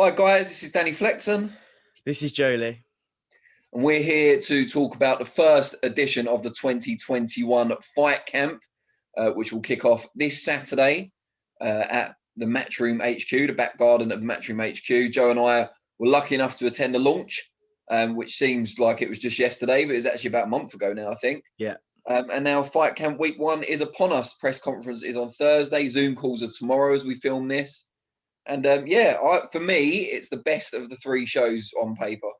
Hi guys, this is Danny Flexen. This is Joe Leigh. And we're here to talk about the first edition of the 2021 Fight Camp, which will kick off this Saturday at the Matchroom HQ, the back garden of Matchroom HQ. Joe and I were lucky enough to attend the launch, which seems like it was just yesterday, but it's actually about a month ago now, I think. Yeah. And now Fight Camp week 1 is upon us. Press conference is on Thursday. Zoom calls are tomorrow as we film this. And for me, it's the best of the three shows on paper.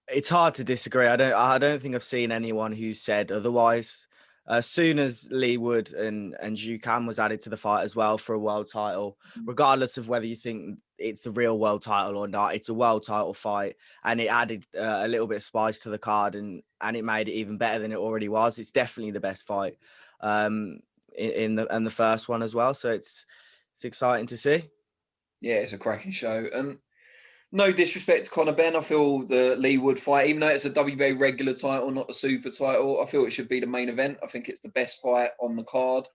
It's hard to disagree. I don't think I've seen anyone who said otherwise. As soon as Leigh Wood and Jukan was added to the fight as well for a world title, regardless of whether you think it's the real world title or not, it's a world title fight, and it added a little bit of spice to the card, and it made it even better than it already was. It's definitely the best fight in the first one as well. So it's exciting to see. Yeah, it's a cracking show. And no disrespect to Conor Benn, I feel the Leigh Wood fight, even though it's a WBA regular title, not a super title, I feel it should be the main event. I think it's the best fight on the card.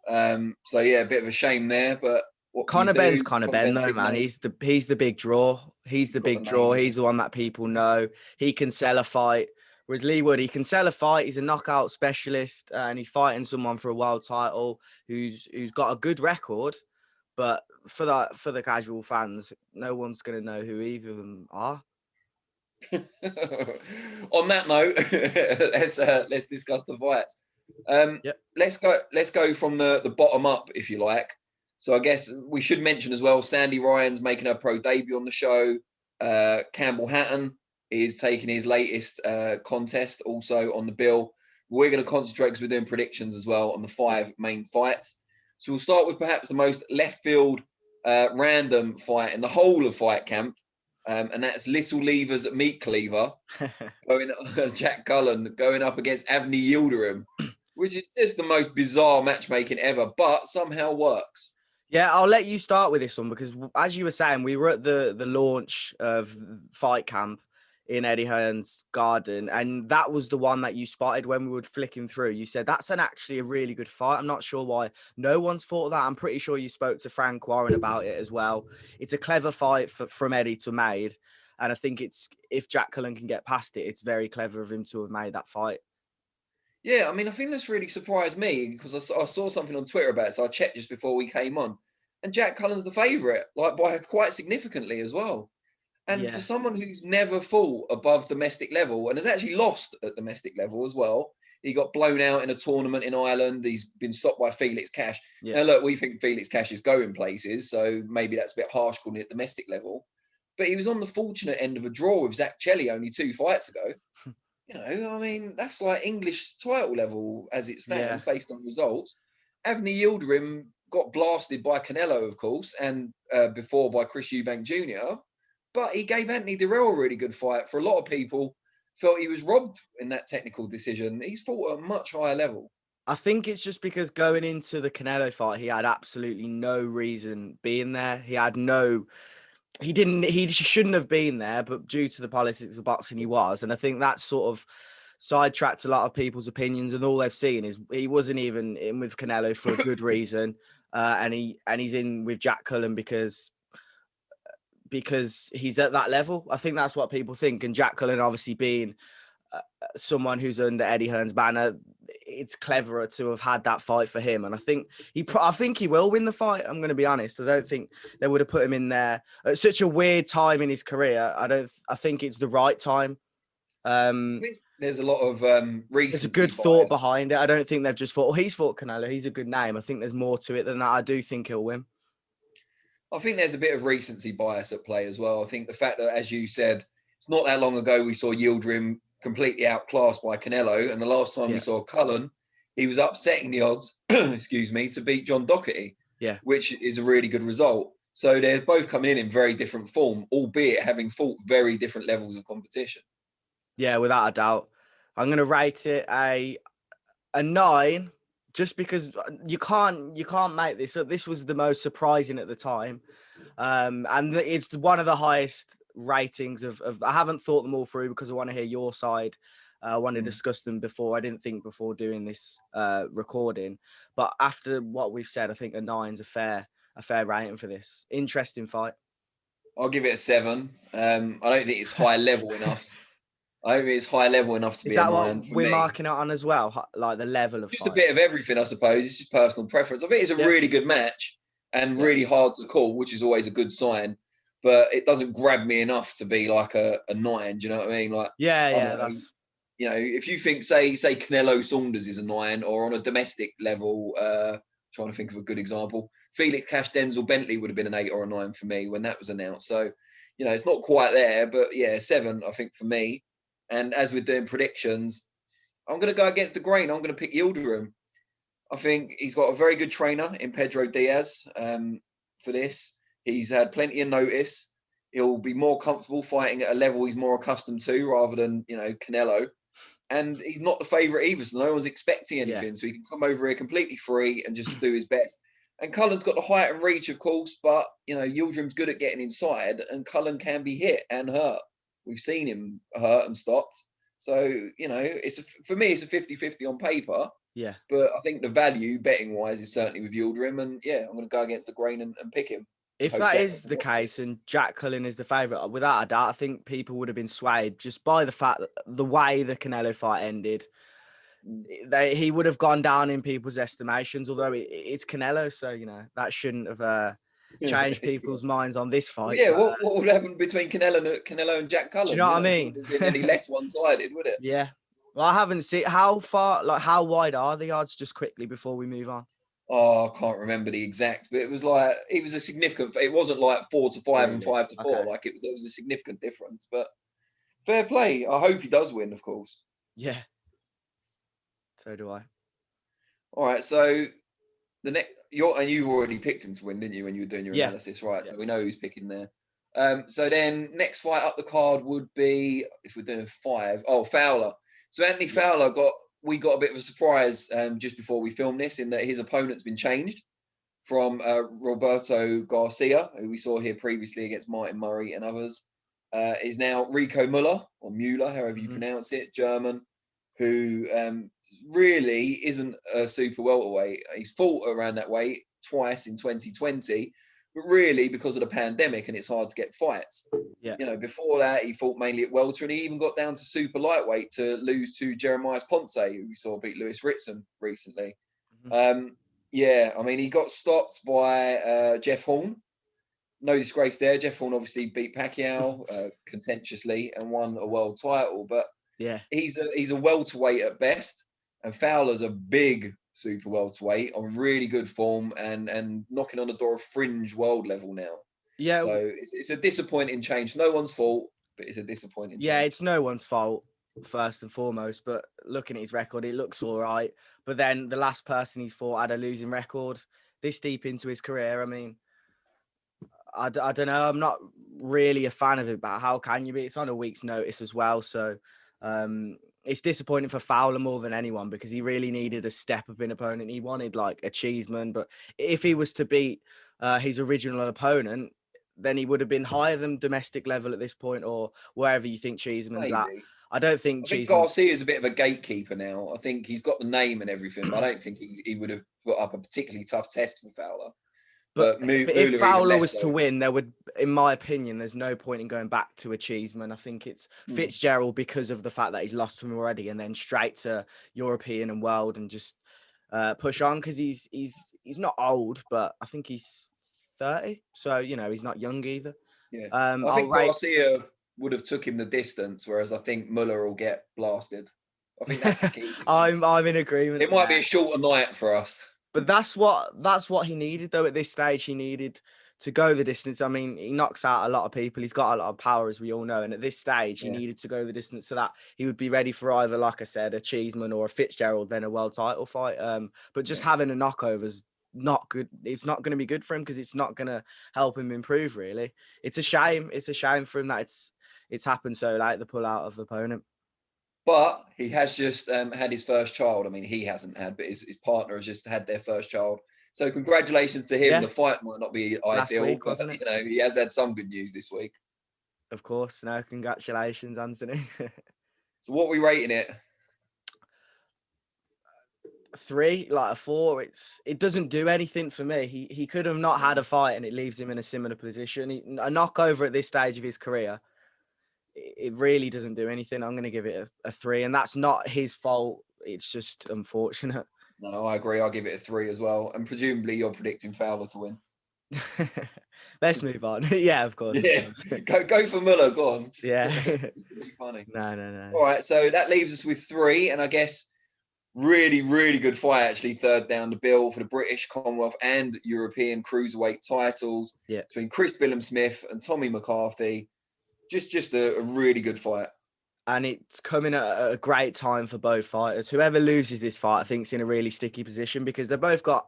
So yeah, a bit of a shame there, but what Conor Benn's Conor Ben Benn's though, man. name. He's the big draw. He's the big draw. He's the one that people know. He can sell a fight. Whereas Leigh Wood, he can sell a fight. He's a knockout specialist, and he's fighting someone for a world title who's got a good record. But for the casual fans, no one's going to know who either of them are. On that note, let's discuss the fights. Yep. Let's go from the bottom up, if you like. So I guess we should mention as well, Sandy Ryan's making her pro debut on the show. Campbell Hatton is taking his latest contest also on the bill. We're going to concentrate, because we're doing predictions as well, on the 5 main fights. So we'll start with perhaps the most left field random fight in the whole of Fight Camp. And that's Little Lever's Meat Cleaver Jack Cullen going up against Avni Yildirim, which is just the most bizarre matchmaking ever, but somehow works. Yeah, I'll let you start with this one, because as you were saying, we were at the launch of Fight Camp in Eddie Hearn's garden, and that was the one that you spotted when we were flicking through. You said that's actually a really good fight. I'm not sure why no one's thought of that. I'm pretty sure you spoke to Frank Warren about it as well. It's a clever fight from Eddie to made, and I think if Jack Cullen can get past it, it's very clever of him to have made that fight. Yeah, I mean, I think that's really surprised me, because I saw something on Twitter about it, so I checked just before we came on, and Jack Cullen's the favourite, like by quite significantly as well. And for someone who's never fought above domestic level and has actually lost at domestic level as well, he got blown out in a tournament in Ireland. He's been stopped by Felix Cash. Yeah. Now, look, we think Felix Cash is going places, so maybe that's a bit harsh calling it domestic level. But he was on the fortunate end of a draw with Zach Chelli only 2 fights ago. You know, I mean, that's like English title level as it stands based on results. Avni Yildirim got blasted by Canelo, of course, and before by Chris Eubank Jr., but he gave Anthony Dirrell a really good fight. For a lot of people, felt he was robbed in that technical decision. He's fought at a much higher level. I think it's just because going into the Canelo fight, he had absolutely no reason being there. He shouldn't have been there, but due to the politics of boxing, he was. And I think that sort of sidetracked a lot of people's opinions, and all they've seen is he wasn't even in with Canelo for a good reason. And he's in with Jack Cullen because he's at that level. I think that's what people think. And Jack Cullen, obviously being someone who's under Eddie Hearn's banner, it's cleverer to have had that fight for him. And I think he will win the fight. I'm going to be honest. I don't think they would have put him in there at such a weird time in his career. I think it's the right time. I think there's a lot of recency there's a good thought behind it. I don't think they've just thought, he's fought Canelo, he's a good name. I think there's more to it than that. I do think he'll win. I think there's a bit of recency bias at play as well. I think the fact that, as you said, it's not that long ago we saw Yildirim completely outclassed by Canelo, and the last time we saw Cullen, he was upsetting the odds, excuse me, to beat John Doherty, which is a really good result. So they're both coming in very different form, albeit having fought very different levels of competition. Yeah, without a doubt. I'm going to rate it a 9. Just because you can't make this up. This was the most surprising at the time. And it's one of the highest ratings of I haven't thought them all through because I want to hear your side. I want to discuss them before. I didn't think before doing this recording. But after what we've said, I think a 9's a fair rating for this. Interesting fight. I'll give it a 7. I don't think it's high level enough. I don't think it's high level enough to be a 9 for me. Is that what we're marking it on as well? Like the level of just fight? A bit of everything, I suppose. It's just personal preference. I think it's a really good match and really hard to call, which is always a good sign. But it doesn't grab me enough to be like a 9. Do you know what I mean? Like, that's... You know, if you think, say Canelo Saunders is a 9, or on a domestic level, trying to think of a good example, Felix Cash Denzel Bentley would have been an 8 or a 9 for me when that was announced. So, you know, it's not quite there, but yeah, 7, I think, for me. And as we're doing predictions, I'm going to go against the grain. I'm going to pick Yildirim. I think he's got a very good trainer in Pedro Diaz for this. He's had plenty of notice. He'll be more comfortable fighting at a level he's more accustomed to rather than, you know, Canelo. And he's not the favourite either, so no one's expecting anything. So he can come over here completely free and just do his best. And Cullen's got the height and reach, of course, but, you know, Yildirim's good at getting inside, and Cullen can be hit and hurt. We've seen him hurt and stopped. So, you know, for me, it's a 50-50 on paper. Yeah. But I think the value, betting-wise, is certainly with Yildirim. And, yeah, I'm going to go against the grain and pick him. If that is the case and Jack Cullen is the favourite, without a doubt, I think people would have been swayed just by the fact that the way the Canelo fight ended. He would have gone down in people's estimations, although it's Canelo, so, you know, that shouldn't have changed people's minds on this fight. Yeah, what would happen between Canelo and Jack Cullen? Do you know what I mean? It wouldn't have been any less one-sided, would it? Yeah. Well, I haven't seen how wide are the odds, just quickly before we move on? Oh, I can't remember the exact, but it was a significant. It wasn't like 4-5 and 5-4. Okay. Like there was a significant difference. But fair play. I hope he does win, of course. Yeah. So do I. All right. So the next, you've already picked him to win, didn't you, when you were doing your analysis, right? So we know who's picking there. So then next fight up the card would be, if we're doing 5. Oh, Fowler. So Anthony Fowler we got a bit of a surprise just before we filmed this, in that his opponent's been changed from Roberto Garcia, who we saw here previously against Martin Murray and others, is now Rico Müller, or Müller, however you pronounce it, German, who really isn't a super welterweight. He's fought around that weight twice in 2020, but really because of the pandemic and it's hard to get fights. Yeah. You know, before that, he fought mainly at welter, and he even got down to super lightweight to lose to Jeremiah Ponce, who we saw beat Lewis Ritson recently. Yeah, I mean, he got stopped by Jeff Horn. No disgrace there. Jeff Horn obviously beat Pacquiao contentiously and won a world title, but he's a welterweight at best, and Fowler's a big super welterweight on really good form and knocking on the door of fringe world level now. Yeah. So it's a disappointing change. No one's fault, but it's a disappointing change. Yeah, it's no one's fault, first and foremost, but looking at his record, it looks all right. But then the last person he's fought had a losing record this deep into his career. I mean, I don't know. I'm not really a fan of it, but how can you be? It's on a week's notice as well. So it's disappointing for Fowler more than anyone, because he really needed a step-up in opponent. He wanted like a Cheeseman, but if he was to beat his original opponent, then he would have been higher than domestic level at this point, or wherever you think Cheeseman's at. I think Garcia is a bit of a gatekeeper now. I think he's got the name and everything, but I don't think he would have put up a particularly tough test for Fowler. But if Fowler was to win, there would, in my opinion, there's no point in going back to a Cheeseman. I think it's Fitzgerald, because of the fact that he's lost to him already, and then straight to European and world and just push on, because he's not old, but I think he's 30, so you know he's not young either. Yeah, I think Garcia would have took him the distance, whereas I think Muller will get blasted. I think that's the key. I'm in agreement. It might be a shorter night for us. But that's what he needed, though. At this stage, he needed to go the distance. I mean, he knocks out a lot of people. He's got a lot of power, as we all know. And at this stage, he needed to go the distance so that he would be ready for either, like I said, a Cheeseman or a Fitzgerald, then a world title fight. But just having a knockover is not good. It's not going to be good for him, because it's not going to help him improve, really. It's a shame. It's a shame for him that it's happened so late, the pull out of the opponent. But he has just had his first child. I mean, he hasn't had, but his partner has just had their first child. So congratulations to him. Yeah. The fight might not be ideal, week, but you know, he has had some good news this week. Of course. No, congratulations, Anthony. So what are we rating it? 3, like a 4. It doesn't do anything for me. He could have not had a fight, and it leaves him in a similar position. A knockover at this stage of his career, it really doesn't do anything. I'm going to give it a 3, and that's not his fault. It's just unfortunate. No, I agree. I'll give it a 3 as well. And presumably you're predicting Fowler to win. Let's move on. Yeah, of course. Yeah, of course. go for Muller. Go on. Yeah. Just to be funny. No. All right, so that leaves us with 3, and I guess really, really good fight actually. Third down the bill for the British, Commonwealth, and European cruiserweight titles. Yeah. Between Chris Billam-Smith and Tommy McCarthy. Just a really good fight. And it's coming at a great time for both fighters. Whoever loses this fight, I think, is in a really sticky position because they've both got,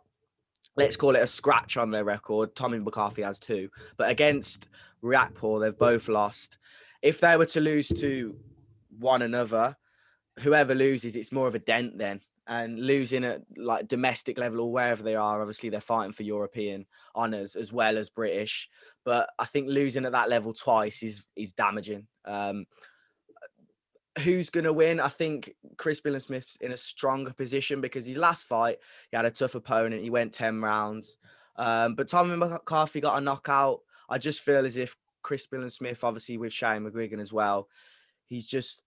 let's call it a scratch on their record. Tommy McCarthy has 2. But against Riakporhe, they've both lost. If they were to lose to one another, whoever loses, it's more of a dent then. And losing at like domestic level or wherever they are, obviously they're fighting for European honours as well as British. But I think losing at that level twice is damaging. Who's going to win? I think Chris Billam-Smith's in a stronger position because his last fight, he had a tough opponent. He went 10 rounds. But Tommy McCarthy got a knockout. I just feel as if Chris Billam-Smith, obviously with Shane McGuigan as well, he's just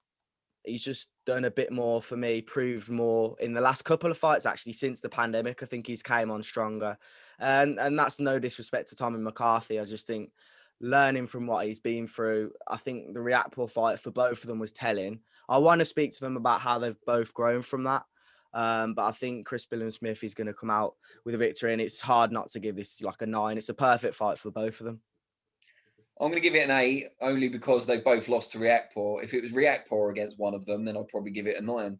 done a bit more for me, proved more in the last couple of fights, actually, since the pandemic. I think he's came on stronger. And that's no disrespect to Tommy McCarthy. I just think learning from what he's been through, I think the Riakporhe fight for both of them was telling. I want to speak to them about how they've both grown from that. But I think Chris Billam-Smith is going to come out with a victory, and it's hard not to give this like a 9. It's a perfect fight for both of them. I'm going to give it an 8 only because they both lost to Riakporhe. If it was Riakporhe against one of them, then I'd probably give it a 9.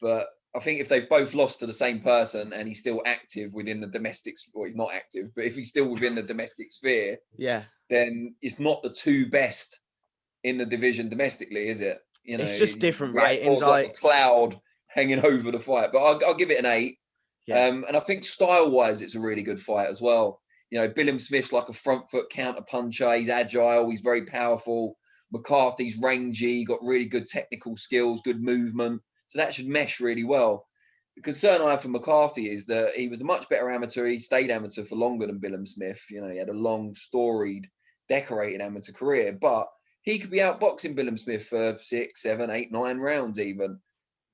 But I think if they've both lost to the same person and he's still active within the domestic, or he's not active, but if he's still within the domestic sphere, yeah, then it's not the 2 best in the division domestically, is it? You know, it's just different ratings. Like a cloud hanging over the fight, but I'll give it an 8. Yeah. And I think style-wise, it's a really good fight as well. You know, Billam-Smith's like a front foot counter puncher. He's agile. He's very powerful. McCarthy's rangy, got really good technical skills, good movement. So that should mesh really well. The concern I have for McCarthy is that he was a much better amateur. He stayed amateur for longer than Billam-Smith. You know, he had a long, storied, decorated amateur career, but he could be outboxing Billam-Smith for 6, 7, 8, 9 rounds even.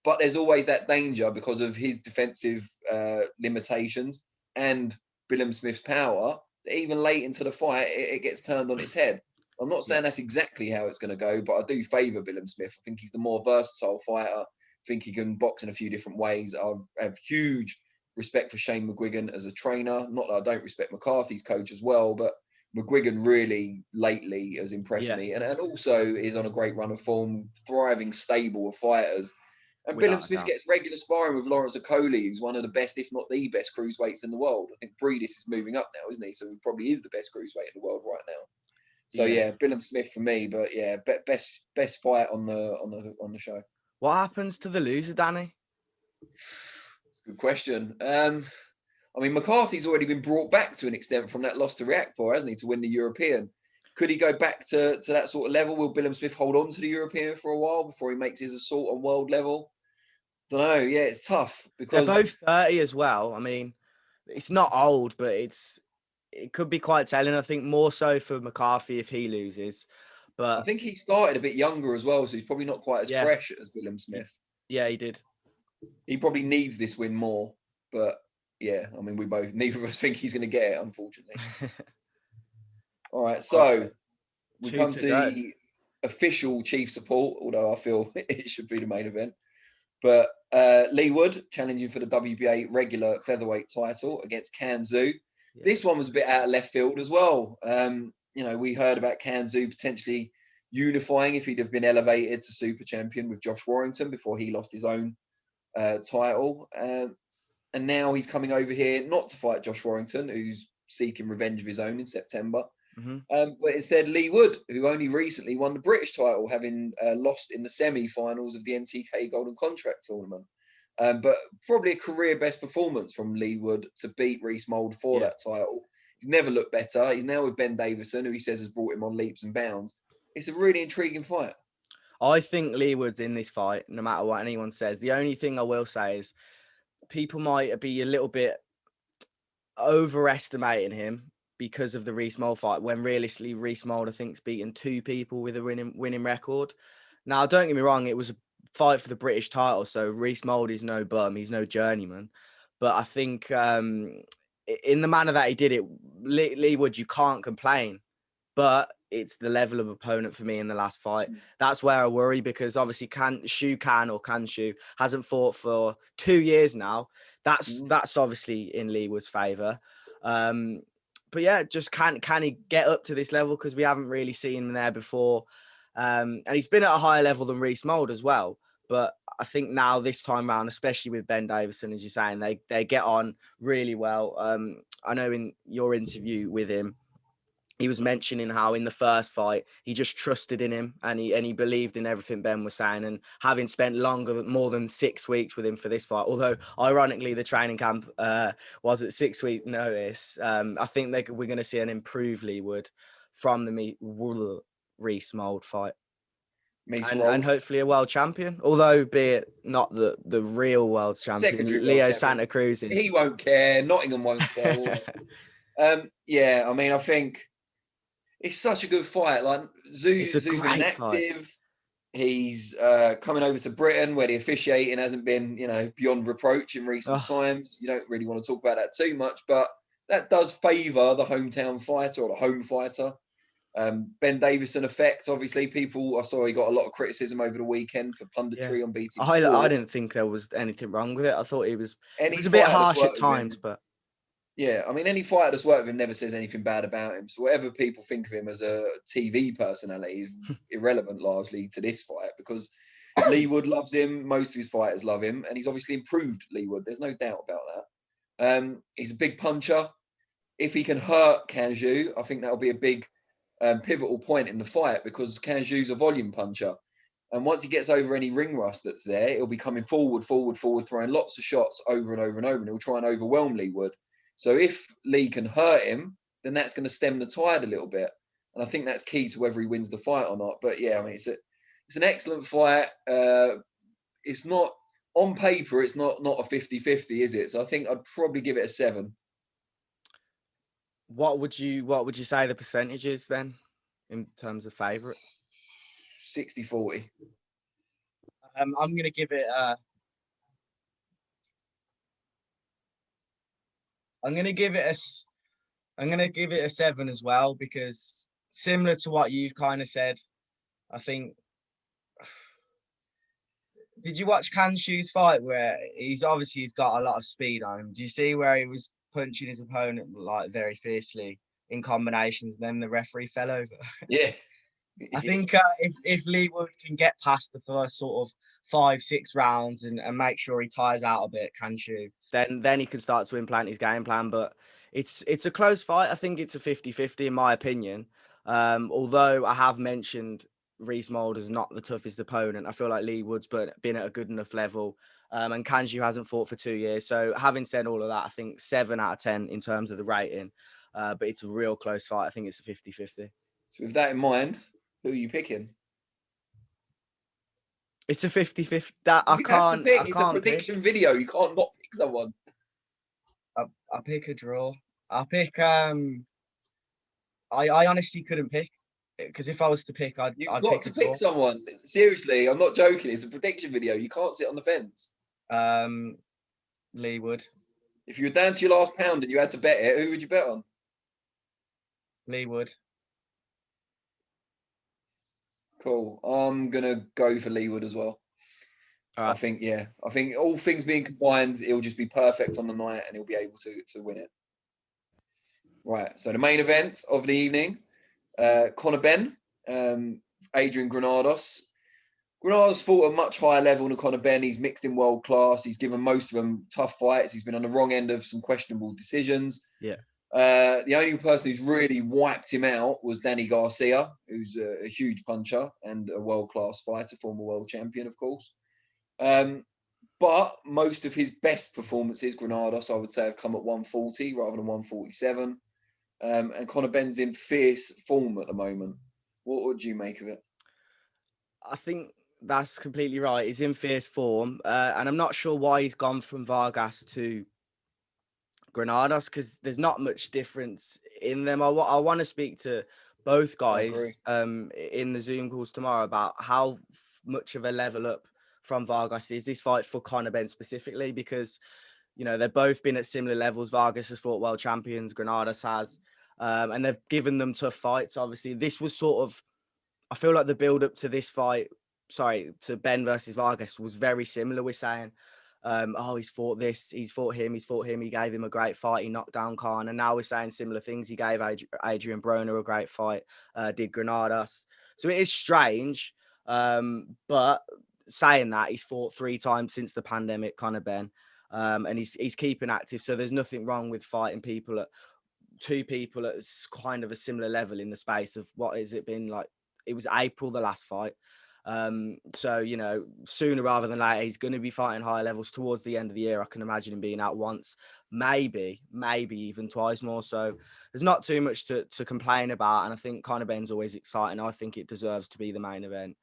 But there's always that danger because of his defensive limitations and Billam-Smith's power, that even late into the fight, it gets turned on its head. I'm not saying that's exactly how it's going to go, but I do favour Billam-Smith. I think he's the more versatile fighter. I think he can box in a few different ways. I have huge respect for Shane McGuigan as a trainer. Not that I don't respect McCarthy's coach as well, but McGuigan really lately has impressed me. And also is on a great run of form, thriving stable of fighters. And Billam-Smith gets regular sparring with Lawrence Okoli, who's one of the best, if not the best, cruiserweights in the world. I think Breedis is moving up now, isn't he? So he probably is the best cruiserweight in the world right now. So yeah, Billam-Smith for me, but yeah, best fight on the show. What happens to the loser, Danny? Good question. I mean, McCarthy's already been brought back to an extent from that loss to Riakporhe, hasn't he, to win the European? Could he go back to that sort of level? Will Billam-Smith hold on to the European for a while before he makes his assault on world level? Don't know. Yeah, it's tough because they're both 30 as well. I mean, it's not old, but it could be quite telling. I think more so for McCarthy if he loses. But I think he started a bit younger as well, so he's probably not quite as fresh as Billam-Smith. Yeah, he did. He probably needs this win more, but yeah, I mean, neither of us think he's going to get it, unfortunately. All right, so we come to the official chief support, although I feel it should be the main event. But Leigh Wood challenging for the WBA regular featherweight title against Can Xu. Yeah. This one was a bit out of left field as well. You know, we heard about Can Xu potentially unifying if he'd have been elevated to super champion with Josh Warrington before he lost his own title. And now he's coming over here not to fight Josh Warrington, who's seeking revenge of his own in September. Mm-hmm. But instead, Leigh Wood, who only recently won the British title, having lost in the semi-finals of the MTK Golden Contract Tournament. But probably a career best performance from Leigh Wood to beat Reece Mould for that title. He's never looked better. He's now with Ben Davison, who he says has brought him on leaps and bounds. It's a really intriguing fight. I think Leigh Wood's in this fight, no matter what anyone says. The only thing I will say is people might be a little bit overestimating him because of the Rees-Mogg fight, when realistically Rees-Mogg, I think, has beaten 2 people with a winning record. Now, don't get me wrong, it was a fight for the British title, so Rees-Mogg is no bum, he's no journeyman. But I think in the manner that he did it, Leigh Wood, you can't complain. But it's the level of opponent for me in the last fight. That's where I worry, because obviously Canshu hasn't fought for 2 years now. That's obviously in Leigh Wood's favour. But yeah, just can he get up to this level, because we haven't really seen him there before. And he's been at a higher level than Rees-Mogg as well. But I think now this time round, especially with Ben Davison, as you're saying, they get on really well. I know in your interview with him, he was mentioning how in the first fight he just trusted in him, and he believed in everything Ben was saying. And having spent more than 6 weeks with him for this fight, although ironically the training camp was at 6 week notice, I think we're going to see an improved Leigh Wood from the Rees-Mogg fight. And hopefully a world champion, although be it not the real world champion, Leo Santa Cruz. He won't care. Nottingham won't care. Yeah, I mean, I think it's such a good fight. Like Zoo's been active. He's coming over to Britain, where the officiating hasn't been, beyond reproach in recent times. You don't really want to talk about that too much, but that does favour the hometown fighter or the home fighter. Ben Davison effect, obviously. I saw he got a lot of criticism over the weekend for punditry on BT Sport. I didn't think there was anything wrong with it. I thought it was a bit harsh at times, but yeah, I mean, any fighter that's worked with him never says anything bad about him. So whatever people think of him as a TV personality is irrelevant largely to this fight, because Leigh Wood loves him. Most of his fighters love him, and he's obviously improved Leigh Wood. There's no doubt about that. He's a big puncher. If he can hurt Canshu, I think that'll be a big pivotal point in the fight, because Canshu's a volume puncher. And once he gets over any ring rust that's there, he'll be coming forward, throwing lots of shots over and over and over, and he'll try and overwhelm Leigh Wood. So if Leigh can hurt him, then that's going to stem the tide a little bit. And I think that's key to whether he wins the fight or not. But yeah, I mean, it's an excellent fight. It's not, on paper, it's not a 50-50, is it? So I think I'd probably give it a 7. What would you say the percentage is then, in terms of favourite? 60-40. I'm going to give it I'm going to give it a 7 as well, because similar to what you've kind of said, I think. Did you watch Canshu's fight, where he's got a lot of speed on him? Do you see where he was punching his opponent like very fiercely in combinations, and then the referee fell over? Yeah. I think if Leigh Wood can get past the first sort of 5-6 rounds and make sure he tires out a bit, Canshu, then he can start to implant his game plan. But it's a close fight. I think it's a 50-50 in my opinion. Although I have mentioned Rees-Mogg is not the toughest opponent, I feel like Leigh Wood's been at a good enough level. And Canshu hasn't fought for 2 years. So having said all of that, I think 7 out of 10 in terms of the rating. But it's a real close fight. I think it's a 50-50. So with that in mind, who are you picking? It's a 50-50. That I can't pick. It's a prediction video. You can't not pick someone. I'll pick a draw. I'll pick. I honestly couldn't pick, because if I was to pick, I'd pick someone. Seriously, I'm not joking. It's a prediction video. You can't sit on the fence. Leigh Wood. If you were down to your last pound and you had to bet it, who would you bet on? Leigh Wood. Cool. I'm gonna go for Leigh Wood as well. I think all things being combined, it'll just be perfect on the night, and he'll be able to win it. Right. So the main event of the evening, Conor Benn, Adrian Granados. Granados fought at a much higher level than Conor Benn. He's mixed in world class. He's given most of them tough fights. He's been on the wrong end of some questionable decisions. Yeah. The only person who's really wiped him out was Danny Garcia, who's a huge puncher and a world-class fighter, former world champion, of course. But most of his best performances, Granados, I would say, have come at 140 rather than 147. And Conor Benn's in fierce form at the moment. What would you make of it? I think That's completely right. He's in fierce form, and I'm not sure why he's gone from Vargas to Granados, because there's not much difference in them. I want to speak to both I agree. guys in the Zoom calls tomorrow about how much of a level up from Vargas is this fight for Conor Benn specifically, because they've both been at similar levels. Vargas has fought world champions, Granados has, and they've given them tough fights. Obviously, this was sort of, I feel like the build up to this fight, to Benn versus Vargas was very similar. We're saying, he's fought this, he's fought him, he gave him a great fight, he knocked down Khan, and now we're saying similar things. He gave Adrian Broner a great fight, did Granados. So it is strange, but saying that, he's fought 3 times since the pandemic, Conor Benn, and he's keeping active. So there's nothing wrong with fighting two people at kind of a similar level in the space of, what has it been like? It was April, the last fight. So, sooner rather than later, he's going to be fighting higher levels towards the end of the year. I can imagine him being out once, maybe even twice more. So there's not too much to complain about. And I think Conor Benn's always exciting. I think it deserves to be the main event.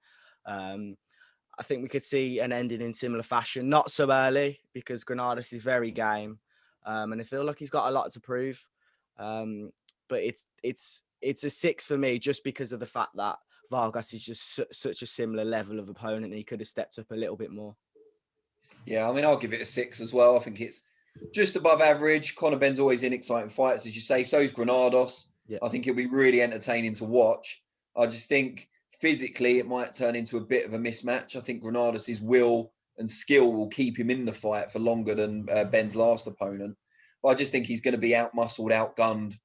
I think we could see an ending in similar fashion, not so early, because Granados is very game. And I feel like he's got a lot to prove. But it's a 6 for me, just because of the fact that Vargas is just such a similar level of opponent, and he could have stepped up a little bit more. Yeah, I mean, I'll give it a 6 as well. I think it's just above average. Conor Benn's always in exciting fights, as you say. So's Granados. Yeah. I think it'll be really entertaining to watch. I just think physically it might turn into a bit of a mismatch. I think Granados' will and skill will keep him in the fight for longer than Benn's last opponent. But I just think he's going to be out-muscled, outgunned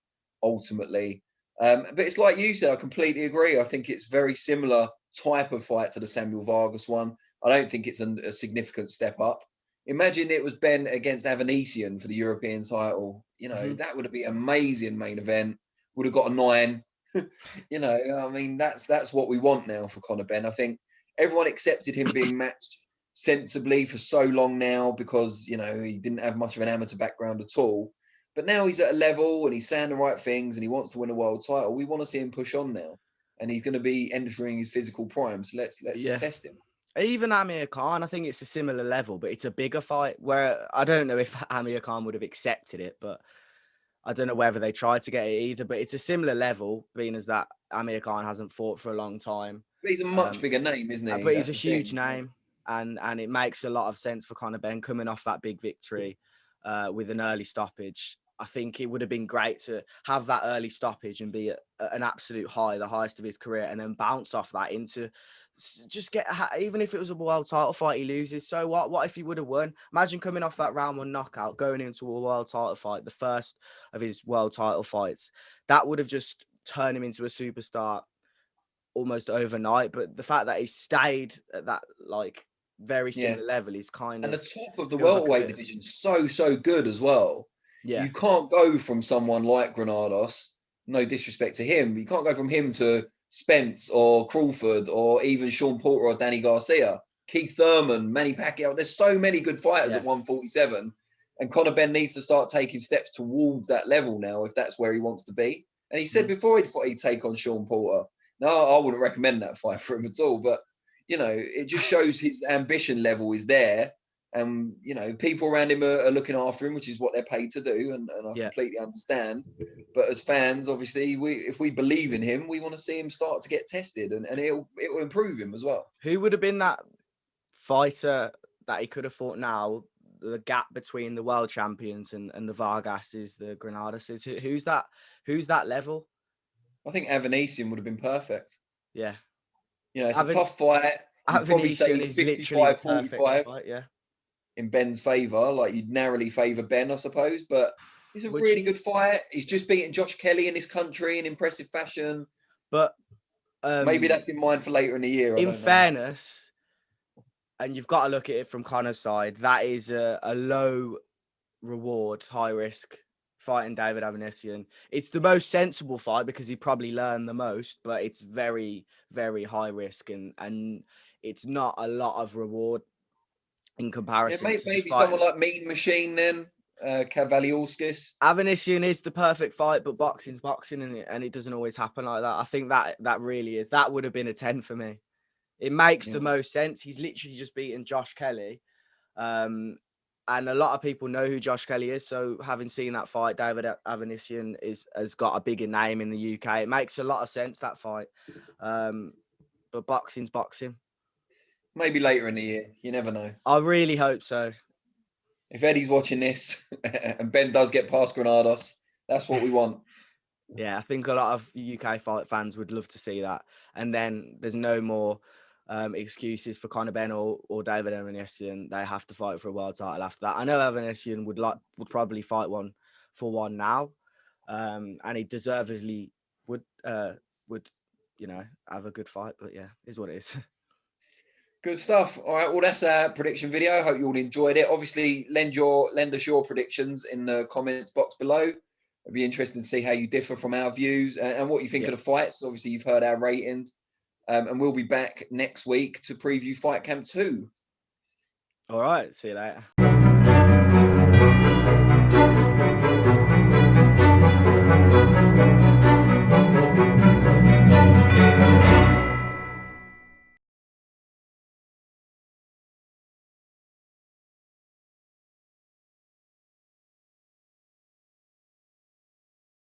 ultimately. But it's like you said, I completely agree. I think it's very similar type of fight to the Samuel Vargas one. I don't think it's a significant step up. Imagine it was Benn against Avanesian for the European title. That would be amazing main event. Would have got a 9. I mean, that's what we want now for Conor Benn. I think everyone accepted him being matched sensibly for so long now, because, he didn't have much of an amateur background at all. But now he's at a level and he's saying the right things and he wants to win a world title. We want to see him push on now. And he's going to be entering his physical prime. So let's test him. Even Amir Khan, I think it's a similar level, but it's a bigger fight, where I don't know if Amir Khan would have accepted it, but I don't know whether they tried to get it either. But it's a similar level, being as that Amir Khan hasn't fought for a long time. But he's a much bigger name, isn't he? But he's a huge name. And it makes a lot of sense for Conor Benn coming off that big victory with an early stoppage. I think it would have been great to have that early stoppage and be at an absolute high, the highest of his career, and then bounce off that into just get, even if it was a world title fight he loses, so what? What if he would have won? Imagine coming off that round 1 knockout, going into a world title fight, the first of his world title fights. That would have just turned him into a superstar almost overnight. But the fact that he stayed at that very similar level is kind of... And the top of the welterweight division so good as well. Yeah. You can't go from someone like Granados, no disrespect to him, but you can't go from him to Spence or Crawford or even Sean Porter or Danny Garcia, Keith Thurman, Manny Pacquiao. There's so many good fighters at 147. And Conor Benn needs to start taking steps towards that level now, if that's where he wants to be. And he said before he'd take on Sean Porter. No, I wouldn't recommend that fight for him at all. But, it just shows his ambition level is there. And, people around him are looking after him, which is what they're paid to do. And I completely understand. But as fans, obviously, if we believe in him, we want to see him start to get tested, and it will improve him as well. Who would have been that fighter that he could have fought now? The gap between the world champions and the Vargases, the Granados. Who's that level? I think Avanesian would have been perfect. Yeah. It's a tough fight. You'd probably say 55-45 in Benn's favour. Like, you'd narrowly favour Benn, I suppose. But it's a really good fight. He's just beaten Josh Kelly in this country in impressive fashion. But maybe that's in mind for later in the year. In fairness, and you've got to look at it from Conor's side, that is a low reward, high risk fighting David Avanesian. It's the most sensible fight because he probably learned the most, but it's very, very high risk, and it's not a lot of reward in comparison. Maybe someone like Mean Machine then, Kavaliauskas. Avanesian is the perfect fight, but boxing's boxing, and it doesn't always happen like that. I think that really is. That would have been a 10 for me. It makes the most sense. He's literally just beaten Josh Kelly. And a lot of people know who Josh Kelly is. So having seen that fight, David Avanesian has got a bigger name in the UK. It makes a lot of sense, that fight. But boxing's boxing. Maybe later in the year. You never know. I really hope so. If Eddie's watching this and Ben does get past Granados, that's what we want. Yeah, I think a lot of UK fight fans would love to see that. And then there's no more excuses for Conor Benn or David Avanesian. They have to fight for a world title after that. I know Avanesian would probably fight one now, and he deservedly would have a good fight. But yeah, is what it is. Good stuff. All right, well, that's our prediction video. I hope you all enjoyed it. Obviously, lend us your predictions in the comments box below. It'd be interesting to see how you differ from our views and what you think of the fights. Obviously, you've heard our ratings. And we'll be back next week to preview Fight Camp 2. All right, see you later.